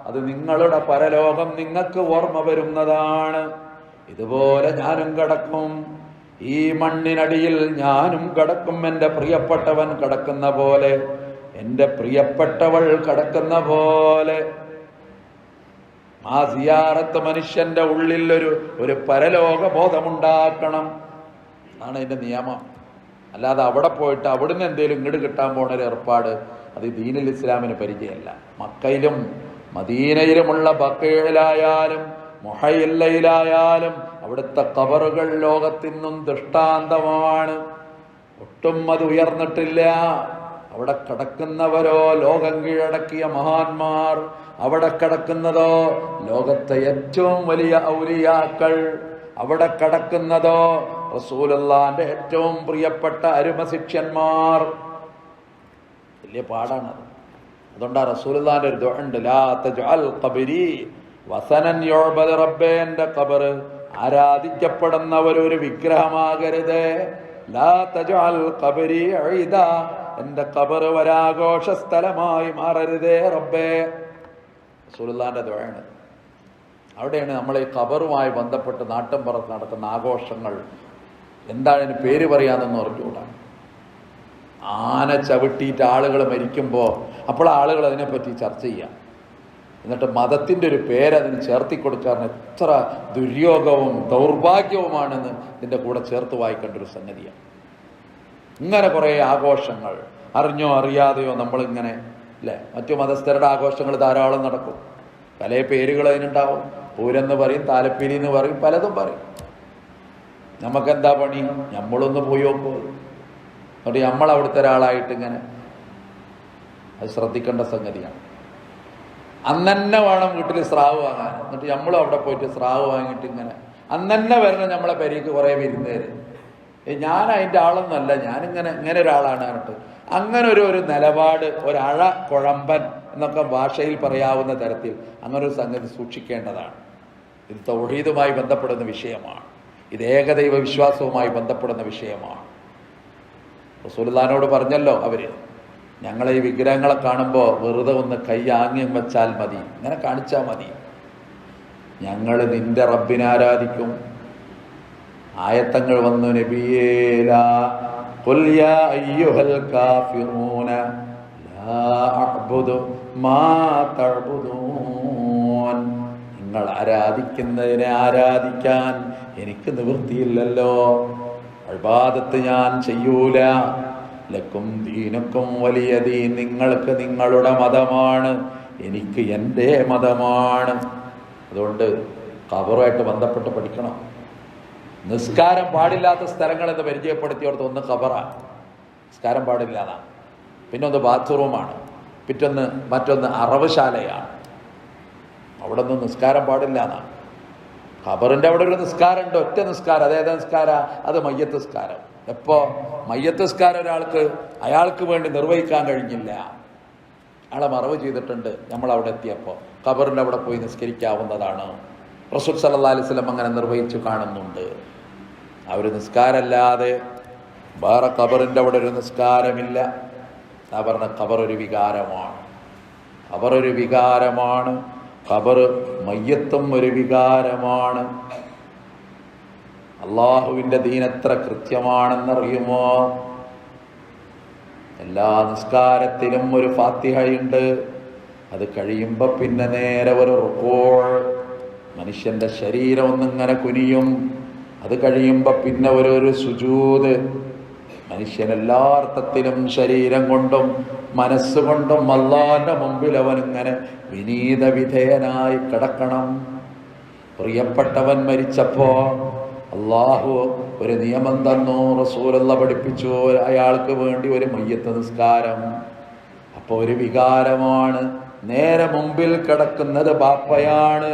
അത് നിങ്ങളുടെ പരലോകം നിങ്ങൾക്ക് ഓർമ്മ വരുന്നതാണ്. ഇതുപോലെ ഞാനും കിടക്കും, ഈ മണ്ണിനടിയിൽ ഞാനും കിടക്കും, എൻ്റെ പ്രിയപ്പെട്ടവൻ കിടക്കുന്ന പോലെ, എൻ്റെ പ്രിയപ്പെട്ടവൾ കിടക്കുന്ന പോലെ. ആ സിയാറത്ത് മനുഷ്യന്റെ ഉള്ളിൽ ഒരു പരലോക ബോധമുണ്ടാക്കണം. അതാണ് അതിന്റെ നിയമം. അല്ലാതെ അവിടെ പോയിട്ട് അവിടുന്ന് എന്തെങ്കിലും ഇങ്ങോട്ട് കിട്ടാൻ പോണ ഒരു ഏർപ്പാട് അത് ദീനുൽ ഇസ്ലാമിന് പരിചയമല്ല. മക്കയിലും മദീനയിലുമുള്ള ബഖീഇലായാലും മുഹയ്യയിലായാലും അവിടുത്തെ ഖബറുകൾ ലോകത്തിനും ദൃഷ്ടാന്തമാണ്. ഒട്ടും അത് ഉയർന്നിട്ടില്ല. അവിടെ കിടക്കുന്നവരോ ലോകം കീഴടക്കിയ മഹാന്മാർ, അവിടെ കിടക്കുന്നതോ ലോകത്തെ ഏറ്റവും വലിയ ഔലിയാക്കൾ, അവിടെ കിടക്കുന്നതോ റസൂലുള്ളാഹിന്റെ ഏറ്റവും പ്രിയപ്പെട്ട അരുമ ശിഷ്യന്മാർ. വലിയ പാടാണത്. അതുകൊണ്ടാ റസൂലുള്ളാഹിന്റെ ഒരു ദുആ ഉണ്ട്, ലാ തജ്അൽ ഖബരി വസനൻ യുഅബദ റബ്ബേ, എൻ്റെ ഖബർ ആരാധിക്കപ്പെടുന്ന ഒരു വിഗ്രഹമാകരുത്. ലാ തജ്അൽ ഖബരി ഈദ, എൻ്റെ ഖബർ ഒരാഘോഷ സ്ഥലമായി മാറരുതേ റബ്ബേ. റസൂലുള്ളാഹിന്റെ ദുആയാണ്. അവിടെയാണ് നമ്മൾ ഈ ഖബറുമായി ബന്ധപ്പെട്ട് നാട്ടിൻ പുറത്ത് നടക്കുന്ന ആഘോഷങ്ങൾ. എന്താണ് അതിന് പേര് പറയാമെന്നൊന്നും അറിഞ്ഞുകൂടാ. ആന ചവിട്ടിയിട്ട് ആളുകൾ മരിക്കുമ്പോൾ അപ്പോൾ ആളുകൾ അതിനെപ്പറ്റി ചർച്ച ചെയ്യാം. എന്നിട്ട് മതത്തിൻ്റെ ഒരു പേരതിന് ചേർത്തി കൊടുക്കാൻ എത്ര ദുര്യോഗവും ദൗർഭാഗ്യവുമാണെന്ന് ഇതിൻ്റെ കൂടെ ചേർത്ത് വായിക്കേണ്ട ഒരു സംഗതിയാണ്. ഇങ്ങനെ കുറേ ആഘോഷങ്ങൾ അറിഞ്ഞോ അറിയാതെയോ നമ്മളിങ്ങനെ അല്ലേ, മറ്റു മതസ്ഥരുടെ ആഘോഷങ്ങൾ ധാരാളം നടക്കും. പല പേരുകൾ അതിനുണ്ടാവും. പൂരെന്ന് പറയും, താലപ്പിരി എന്ന് പറയും, പലതും പറയും. നമുക്കെന്താ പണി? നമ്മളൊന്ന് പോയി നോക്കൂ. എന്നിട്ട് നമ്മൾ അവിടുത്തെ ഒരാളായിട്ട് ഇങ്ങനെ അത് ശ്രദ്ധിക്കേണ്ട സംഗതിയാണ്. അന്നെ വേണം വീട്ടിൽ സ്രാവ് വാങ്ങാൻ. എന്നിട്ട് നമ്മളും അവിടെ പോയിട്ട് സ്രാവ് വാങ്ങിയിട്ട് ഇങ്ങനെ അന്നെ വരണം നമ്മളെ പെരേക്ക് കുറേ വിരുന്നേര്. ഞാൻ അതിൻ്റെ ആളൊന്നുമല്ല, ഇങ്ങനെ ഒരാളാണ് പറഞ്ഞിട്ട് അങ്ങനെ ഒരു നിലപാട്, ഒരഴ കുഴമ്പൻ എന്നൊക്കെ ഭാഷയിൽ പറയാവുന്ന തരത്തിൽ അങ്ങനെ ഒരു സംഗതി സൂക്ഷിക്കേണ്ടതാണ്. ഇത് തൗഹീദുമായി ബന്ധപ്പെടുന്ന വിഷയമാണ്. ഇത് ഏകദൈവ വിശ്വാസവുമായി ബന്ധപ്പെടുന്ന വിഷയമാണ്. റസൂലുള്ളാഹിനോട് പറഞ്ഞല്ലോ അവര്, ഞങ്ങളെ ഈ വിഗ്രഹങ്ങളെ കാണുമ്പോൾ വെറുതെ ഒന്ന് കൈ ആംഗ്യം വെച്ചാൽ മതി, ഇങ്ങനെ കാണിച്ചാൽ മതി, ഞങ്ങൾ നിന്റെ റബ്ബിനെ ആരാധിക്കും. ആയത്തങ്ങൾ വന്നു, നബിയേ ഖുൽ യാ അയ്യുഹൽ കാഫിറൂന ലാ അഅ്ബുദു മാ തഅ്ബുദൂൻ, നിങ്ങൾ ആരാധിക്കുന്നതിനെ ആരാധിക്കാൻ എനിക്ക് നിവൃത്തിയില്ലല്ലോ, ഇബാദത്ത് ഞാൻ ചെയ്യൂല. ലക്കും ദീനുക്കും വലിയ ദീൻ, നിങ്ങൾക്ക് നിങ്ങളുടെ മതമാണ്, എനിക്ക് എൻ്റെ മതമാണ്. അതുകൊണ്ട് ഖബറുമായിട്ട് ബന്ധപ്പെട്ട് പഠിക്കണം. നിസ്കാരം പാടില്ലാത്ത സ്ഥലങ്ങളെന്ന് പരിചയപ്പെടുത്തിയോടത്ത് ഒന്ന് ഖബറാണ്, നിസ്കാരം പാടില്ലാതാണ്. പിന്നെ ഒന്ന് ബാത്റൂമാണ്, മറ്റൊന്ന് അറവുശാലയാണ്. അവിടെ ഒന്നും നിസ്കാരം പാടില്ല എന്നാണ്. ഖബറിൻ്റെ അവിടെ ഒരു നിസ്കാരമുണ്ട്, ഒറ്റ നിസ്കാരം. അതേതാ നിസ്കാര? അത് മയ്യത്ത് നിസ്കാരം. എപ്പോ മയ്യത്ത് നിസ്കാരം അയാൾക്ക് വേണ്ടി നിർവഹിക്കാൻ കഴിഞ്ഞില്ല, അയാളെ മറവ് ചെയ്തിട്ടുണ്ട്, നമ്മൾ അവിടെ എത്തിയപ്പോൾ ഖബറിൻ്റെ അവിടെ പോയി നിസ്കരിക്കാവുന്നതാണ്. റസൂൽ സല്ലല്ലാഹു അലൈഹി വസല്ലം അങ്ങനെ നിർവഹിച്ചു കാണുന്നുണ്ട്. ആ ഒരു നിസ്കാരമല്ലാതെ വേറെ ഖബറിൻ്റെ അവിടെ ഒരു നിസ്കാരമില്ല. ആ പറഞ്ഞ ഖബർ ഒരു വികാരമാണ്, ഖബർ ഒരു വികാരമാണ്. ഖബർ മയ്യത്തും ഒരു വികാരമാണ്. അള്ളാഹുവിൻ്റെ ദീൻ എത്ര കൃത്യമാണെന്നറിയുമോ? എല്ലാ നിസ്കാരത്തിലും ഒരു ഫാത്തിഹയുണ്ട്. അത് കഴിയുമ്പോൾ പിന്നെ നേരെ ഒരു റുക്കൂ, മനുഷ്യന്റെ ശരീരം ഒന്നിങ്ങനെ കുനിയും. അത് കഴിയുമ്പോൾ പിന്നെ ഒരു സുജൂദ്. മനുഷ്യൻ എല്ലാ അർത്ഥത്തിലും ശരീരം കൊണ്ടും മനസ്സുകൊണ്ടും അല്ലാഹുവിന്റെ മുമ്പിൽ അവനിങ്ങനെ വിനീത വിധേയനായി കിടക്കണം. പ്രിയപ്പെട്ടവൻ മരിച്ചപ്പോ അള്ളാഹു ഒരു നിയമം തന്നു, റസൂലുള്ള പഠിപ്പിച്ചു, അയാൾക്ക് വേണ്ടി ഒരു മയ്യത്ത് നിസ്കാരം. അപ്പൊ ഒരു വികാരമാണ്. നേരെ മുമ്പിൽ കിടക്കുന്നത് ബാപ്പയാണ്,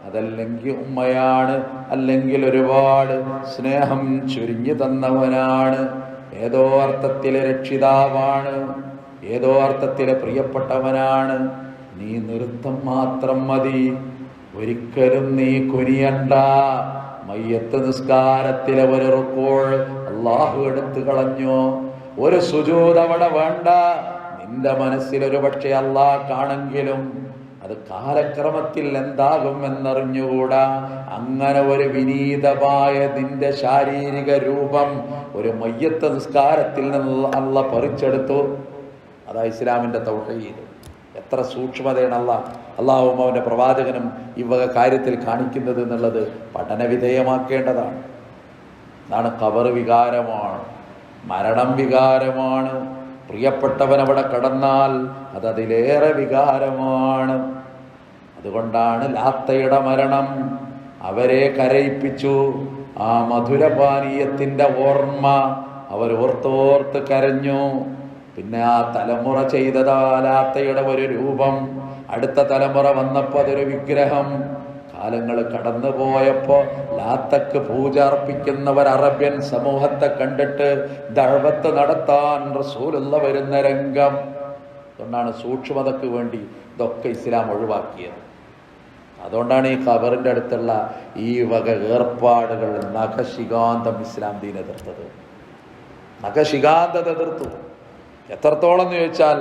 അതല്ലെങ്കിൽ ഉമ്മയാണ്, അല്ലെങ്കിൽ ഒരുപാട് സ്നേഹം ചുരിഞ്ഞു തന്നവനാണ്, ഏതോ അർത്ഥത്തിലെ രക്ഷിതാവാണ്, ഏതോ അർത്ഥത്തിലെ പ്രിയപ്പെട്ടവനാണ്. നീ നൃത്തം മാത്രം മതി, ഒരിക്കലും നീ കുനിയണ്ട. മയ്യത്ത് നിസ്കാരത്തിലെ ഒരു റുക്കൂ അള്ളാഹു എടുത്തു കളഞ്ഞു, ഒരു സുജൂദ് അവിടെ വേണ്ട. നിന്റെ മനസ്സിൽ ഒരു പക്ഷേ അള്ളാഹ് കാണെങ്കിലും അത് കാലക്രമത്തിൽ എന്താകും എന്നറിഞ്ഞുകൂടാ. അങ്ങനെ ഒരു വിനീതമായ നിന്റെ ശാരീരിക രൂപം ഒരു മയ്യത്ത് നിസ്കാരത്തിൽ നിന്ന് അല്ലാഹ് പറിച്ചെടുത്തു. അതാ ഇസ്ലാമിന്റെ തൗഹീദ്. എത്ര സൂക്ഷ്മതയാണ് അള്ളാഹുവും അവന്റെ പ്രവാചകനും ഈ വക കാര്യത്തിൽ കാണിക്കുന്നത് എന്നുള്ളത് പഠന വിധേയമാക്കേണ്ടതാണ്. അതാണ് ഖബർ വികാരമാണ്, മരണം വികാരമാണ്. പ്രിയപ്പെട്ടവൻ അവിടെ കടന്നാൽ അതതിലേറെ വികാരമാണ്. അതുകൊണ്ടാണ് ലാത്തയുടെ മരണം അവരെ കരയിപ്പിച്ചു. ആ മധുരപാനീയത്തിന്റെ ഓർമ്മ അവർ ഓർത്തോർത്ത് കരഞ്ഞു. പിന്നെ ആ തലമുറ ചെയ്തതാ ലാത്തയുടെ ഒരു രൂപം. അടുത്ത തലമുറ വന്നപ്പോൾ അതൊരു വിഗ്രഹം. കാലങ്ങൾ കടന്നു പോയപ്പോ ലാത്തക്ക് പൂജ അർപ്പിക്കുന്നവർ അറബ്യൻ സമൂഹത്തെ കണ്ടിട്ട് ദഅവത്ത് നടത്താൻ റസൂലുള്ള വരുന്ന രംഗം. അതുകൊണ്ടാണ് സൂക്ഷ്മതക്ക് വേണ്ടി ഇതൊക്കെ ഇസ്ലാം ഒഴിവാക്കിയത്. അതുകൊണ്ടാണ് ഈ ഖബറിന്റെ അടുത്തുള്ള ഈ വക ഏർപ്പാടുകൾ നഖശികാന്തം ഇസ്ലാം ദീൻ എതിർത്തത്. നഖശികാന്തത എതിർത്തു. എത്രത്തോളം എന്ന് ചോദിച്ചാൽ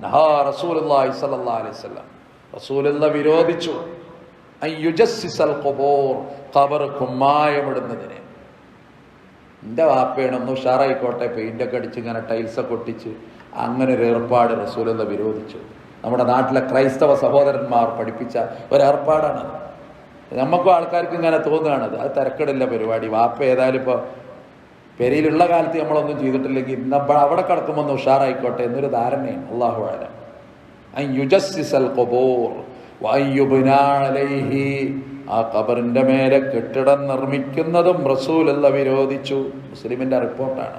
നഹാ റസൂലുള്ളാഹി സ്വല്ലല്ലാഹു അലൈഹി വസല്ലം, റസൂലുള്ള വിരോധിച്ചു ഖബർ കുമ്മായമിടുന്നതിനെ. എൻ്റെ വാപ്പയാണൊന്ന് ഉഷാറായിക്കോട്ടെ, പെയിൻ്റൊക്കെ അടിച്ച് ഇങ്ങനെ ടൈൽസൊക്കെ ഒട്ടിച്ച് അങ്ങനെ ഒരു ഏർപ്പാട് റസൂലുള്ള വിരോധിച്ചു. നമ്മുടെ നാട്ടിലെ ക്രൈസ്തവ സഹോദരന്മാർ പഠിപ്പിച്ച ഒരേർപ്പാടാണത്. നമുക്കും ആൾക്കാർക്ക് ഇങ്ങനെ തോന്നുകയാണത്. അത് തിരക്കിടില്ല പരിപാടി. വാപ്പ ഏതായാലും ഇപ്പോൾ പെരിയിലുള്ള കാലത്ത് നമ്മളൊന്നും ചെയ്തിട്ടില്ലെങ്കിൽ ഇന്നപ്പോൾ അവിടെ കിടക്കുമ്പോൾ ഒന്ന് ഉഷാറായിക്കോട്ടെ എന്നൊരു ധാരണയാണ്. അല്ലാഹു അഅലം. ആ ഖബറിന്റെ മേലെ കെട്ടിടം നിർമ്മിക്കുന്നതും റസൂലുള്ള വിരോധിച്ചു. മുസ്ലിമിന്റെ റിപ്പോർട്ടാണ്.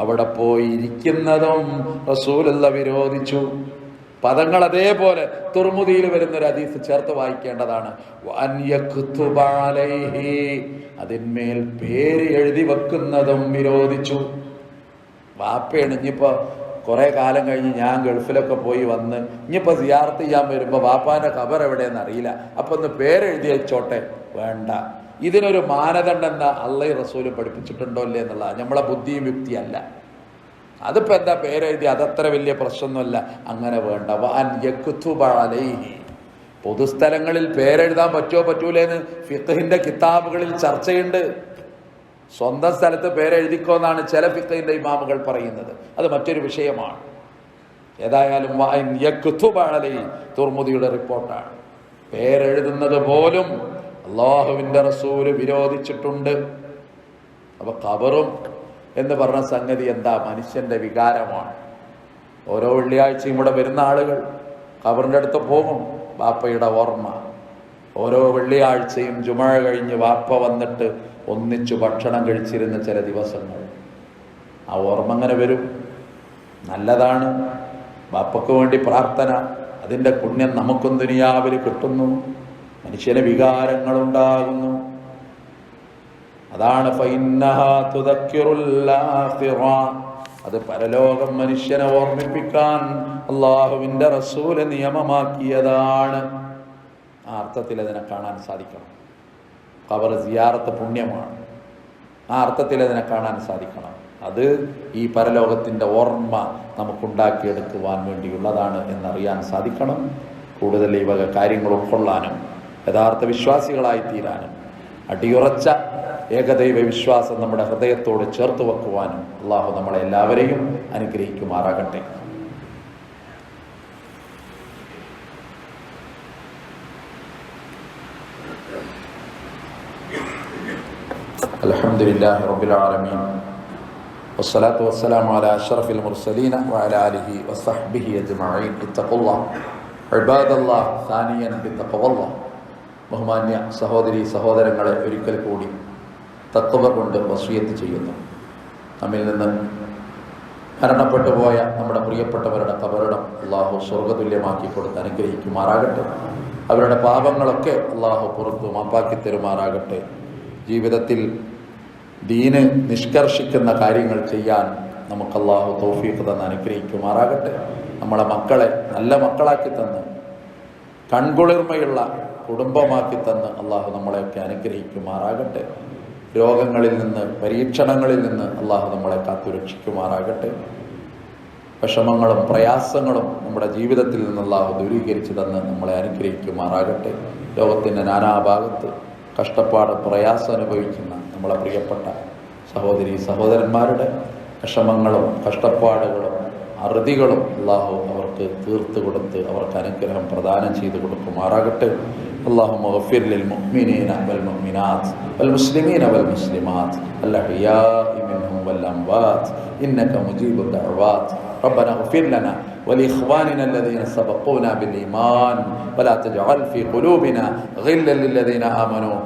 അവിടെ പോയി ഇരിക്കുന്നതും റസൂലുള്ള വിരോധിച്ചു. പദങ്ങൾ അതേപോലെ തുർമുദിയിൽ വരുന്ന ഒരു ഹദീസ് ചേർത്ത് വായിക്കേണ്ടതാണ്. അതിന്മേൽ പേര് എഴുതി വെക്കുന്നതും വിരോധിച്ചു. വാപ്പയാണ്. ഇനിയിപ്പോ കുറെ കാലം കഴിഞ്ഞ് ഞാൻ ഗൾഫിലൊക്കെ പോയി വന്ന് ഇനിയിപ്പോ സിയാറത്ത് ചെയ്യാൻ വരുമ്പോ വാപ്പാന്റെ ഖബർ എവിടെയെന്ന് അറിയില്ല, അപ്പൊ ഒന്ന് പേരെഴുതി വെച്ചോട്ടെ. വേണ്ട. ഇതിനൊരു മാനദണ്ഡം എന്താ അള്ളാഹു റസൂല് പഠിപ്പിച്ചിട്ടുണ്ടോ ഇല്ലേ എന്നുള്ളത് നമ്മളെ ബുദ്ധിയും യുക്തിയല്ല. അതിപ്പോ എന്താ പേരെഴുതി, അതത്ര വലിയ പ്രശ്നമൊന്നുമല്ല. അങ്ങനെ വേണ്ട. പൊതുസ്ഥലങ്ങളിൽ പേരെഴുതാൻ പറ്റുമോ പറ്റൂലേന്ന് ഫിഖ്ഹിന്റെ കിതാബുകളിൽ ചർച്ചയുണ്ട്. സ്വന്തം സ്ഥലത്ത് പേരെഴുതിക്കോന്നാണ് ചില ഫിഖ്ഹിന്റെ ഇമാമുകൾ പറയുന്നത്. അത് മറ്റൊരു വിഷയമാണ്. ഏതായാലും തുർമുദിയുടെ റിപ്പോർട്ടാണ്. പേരെഴുതുന്നത് പോലും അള്ളാഹുവിന്റെ റസൂല് വിരോധിച്ചിട്ടുണ്ട്. അപ്പൊ ഖബറും എന്ന് പറഞ്ഞ സംഗതി എന്താ? മനുഷ്യന്റെ വികാരമാണ്. ഓരോ വെള്ളിയാഴ്ചയും ഇവിടെ വരുന്ന ആളുകൾ ഖബറിന്റെ അടുത്ത് പോകും. വാപ്പയുടെ ഓർമ്മ. ഓരോ വെള്ളിയാഴ്ചയും ജുമുഅ കഴിഞ്ഞ് വാപ്പ വന്നിട്ട് ഒന്നിച്ചു ഭക്ഷണം കഴിച്ചിരുന്ന ചില ദിവസങ്ങൾ, ആ ഓർമ്മ അങ്ങനെ വരും. നല്ലതാണ്. വാപ്പക്ക് വേണ്ടി പ്രാർത്ഥന, അതിൻ്റെ പുണ്യം നമുക്കും ദുനിയാവിൽ കിട്ടുന്നു. മനുഷ്യന് വികാരങ്ങളുണ്ടാകുന്നു. അതാണ് അത് പരലോകം മനുഷ്യനെ ഓർമ്മിപ്പിക്കാൻ അള്ളാഹുവിന്റെ റസൂല് നിയമമാക്കിയതാണ്. ആ അർത്ഥത്തിൽ അതിനെ കാണാൻ സാധിക്കണം. ഖബർ സിയാറത്ത് പുണ്യമാണ്. ആ അർത്ഥത്തിൽ അതിനെ കാണാൻ സാധിക്കണം. അത് ഈ പരലോകത്തിന്റെ ഓർമ്മ നമുക്കുണ്ടാക്കിയെടുക്കുവാൻ വേണ്ടിയുള്ളതാണ് എന്നറിയാൻ സാധിക്കണം. കൂടുതൽ ഈ വക കാര്യങ്ങൾ ഉൾക്കൊള്ളാനും യഥാർത്ഥ വിശ്വാസികളായി തീരാനും അടിയുറച്ച ഏകദൈവ വിശ്വാസം നമ്മുടെ ഹൃദയത്തോട് ചേർത്ത് വെക്കുവാനും അള്ളാഹു നമ്മളെ എല്ലാവരെയും അനുഗ്രഹിക്കുമാറാകട്ടെ. അൽഹംദുലില്ലാഹി റബ്ബിൽ ആലമീൻ വസ്സലാത്തു വസ്സലാമു അലാ അഷ്റഫിൽ മുർസലീന വഅലാ ആലിഹി വസഹ്ബിഹി അജ്മഈൻ. ഇത്തഖുല്ലാഹ് ഇബാദല്ലാഹ് സാനിയൻ ബിത്തഖ്വല്ലാഹ്. ബഹുമാന്യ സഹോദരി സഹോദരങ്ങളെ, ഒരിക്കൽ കൂടി തഖ്വ കൊണ്ട് വസിയത്ത് ചെയ്യുന്നു. നമ്മിൽ നിന്ന് മരണപ്പെട്ടു പോയ നമ്മുടെ പ്രിയപ്പെട്ടവരുടെ ഖബറിടം അള്ളാഹു സ്വർഗ്ഗതുല്യമാക്കി കൊടുത്ത് അനുഗ്രഹിക്കുമാറാകട്ടെ. അവരുടെ പാപങ്ങളൊക്കെ അള്ളാഹു പുറത്തു മാപ്പാക്കി തരുമാറാകട്ടെ. ജീവിതത്തിൽ ദീന് നിഷ്കർഷിക്കുന്ന കാര്യങ്ങൾ ചെയ്യാൻ നമുക്ക് അള്ളാഹു തൗഫീഖ് തന്ന് അനുഗ്രഹിക്കുമാറാകട്ടെ. നമ്മളെ മക്കളെ നല്ല മക്കളാക്കി തന്ന് കൺകുളിർമയുള്ള കുടുംബമാക്കി തന്ന് അള്ളാഹു നമ്മളെയൊക്കെ അനുഗ്രഹിക്കുമാറാകട്ടെ. രോഗങ്ങളിൽ നിന്ന് പരീക്ഷണങ്ങളിൽ നിന്ന് അള്ളാഹു നമ്മളെ കാത്തുരക്ഷിക്കുമാറാകട്ടെ. വിഷമങ്ങളും പ്രയാസങ്ങളും നമ്മുടെ ജീവിതത്തിൽ നിന്നുള്ള ദൂരീകരിച്ചു തന്ന് നമ്മളെ അനുഗ്രഹിക്കുമാറാകട്ടെ. ലോകത്തിൻ്റെ നാനാഭാഗത്ത് കഷ്ടപ്പാട് പ്രയാസം അനുഭവിക്കുന്ന നമ്മളെ പ്രിയപ്പെട്ട സഹോദരി സഹോദരന്മാരുടെ വിഷമങ്ങളും കഷ്ടപ്പാടുകളും അറുതികളും അള്ളാഹു അവർക്ക് തീർത്തു കൊടുത്ത് അവർക്ക് അനുഗ്രഹം പ്രദാനം ചെയ്തു കൊടുക്കുമാറാകട്ടെ. اللهم اغفر للمؤمنين والمؤمنات والمسلمين والمسلمات الأحياء منهم والأموات إنك مجيب الدعوات. ربنا اغفر لنا ولإخواننا الذين سبقونا بالإيمان ولا تجعل في قلوبنا غلا للذين آمنوا